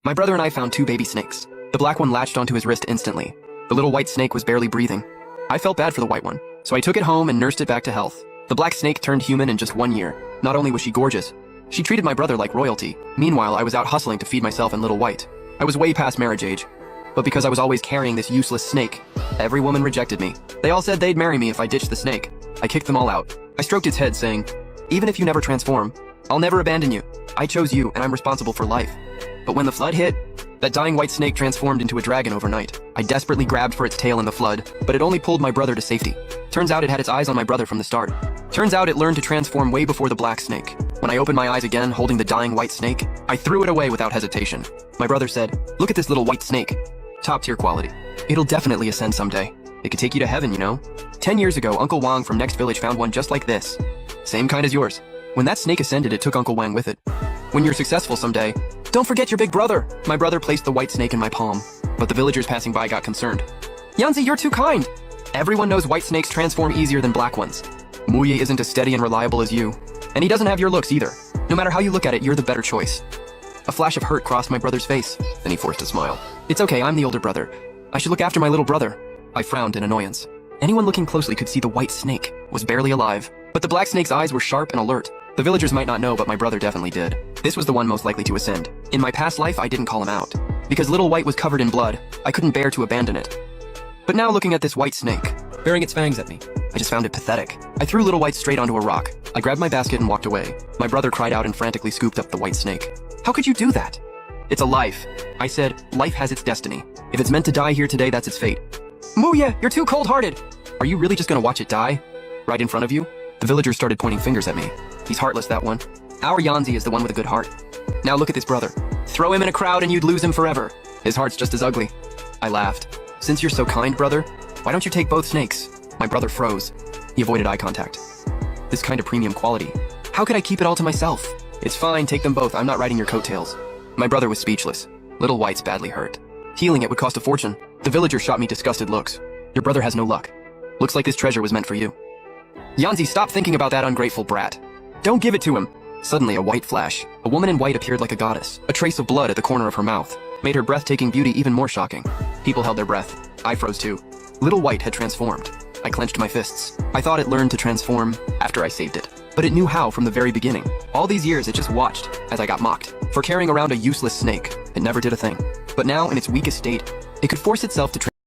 My brother and I found two baby snakes. The black one latched onto his wrist instantly. The little white snake was barely breathing. I felt bad for the white one, so I took it home and nursed it back to health. The black snake turned human in just 1 year. Not only was she gorgeous, she treated my brother like royalty. Meanwhile, I was out hustling to feed myself and little white. I was way past marriage age. But because I was always carrying this useless snake, every woman rejected me. They all said they'd marry me if I ditched the snake. I kicked them all out. I stroked its head, saying, "Even if you never transform, I'll never abandon you. I chose you, and I'm responsible for life." But when the flood hit, that dying white snake transformed into a dragon overnight. I desperately grabbed for its tail in the flood, but it only pulled my brother to safety. Turns out it had its eyes on my brother from the start. Turns out it learned to transform way before the black snake. When I opened my eyes again, holding the dying white snake, I threw it away without hesitation. My brother said, "Look at this little white snake. Top tier quality. It'll definitely ascend someday. It could take you to heaven, you know?" 10 years ago, Uncle Wang from next village found one just like this. Same kind as yours. When that snake ascended, it took Uncle Wang with it. When you're successful someday, don't forget your big brother. My brother placed the white snake in my palm, but the villagers passing by got concerned. "Yanzi, you're too kind. Everyone knows white snakes transform easier than black ones. Muye isn't as steady and reliable as you, and he doesn't have your looks either. No matter how you look at it, you're the better choice." A flash of hurt crossed my brother's face, then he forced a smile. "It's okay, I'm the older brother. I should look after my little brother." I frowned in annoyance. Anyone looking closely could see the white snake was barely alive, but the black snake's eyes were sharp and alert. The villagers might not know, but my brother definitely did. This was the one most likely to ascend. In my past life, I didn't call him out. Because little white was covered in blood, I couldn't bear to abandon it. But now looking at this white snake, baring its fangs at me, I just found it pathetic. I threw little white straight onto a rock. I grabbed my basket and walked away. My brother cried out and frantically scooped up the white snake. "How could you do that?" "It's a life." I said, "Life has its destiny. If it's meant to die here today, that's its fate." "Muye, you're too cold-hearted." "Are you really just gonna watch it die? Right in front of you?" The villagers started pointing fingers at me. "He's heartless, that one. Our Yanzi is the one with a good heart. Now look at this brother. Throw him in a crowd and you'd lose him forever. His heart's just as ugly." I laughed. "Since you're so kind, brother, why don't you take both snakes?" My brother froze. He avoided eye contact. This kind of premium quality. How could I keep it all to myself? "It's fine, take them both. I'm not riding your coattails." My brother was speechless. Little White's badly hurt. Healing it would cost a fortune. The villagers shot me disgusted looks. "Your brother has no luck. Looks like this treasure was meant for you." "Yanzi, stop thinking about that ungrateful brat. Don't give it to him." Suddenly, a white flash. A woman in white appeared like a goddess. A trace of blood at the corner of her mouth made her breathtaking beauty even more shocking. People held their breath. I froze too. Little White had transformed. I clenched my fists. I thought it learned to transform after I saved it. But it knew how from the very beginning. All these years, it just watched as I got mocked for carrying around a useless snake. It never did a thing. But now, in its weakest state, it could force itself to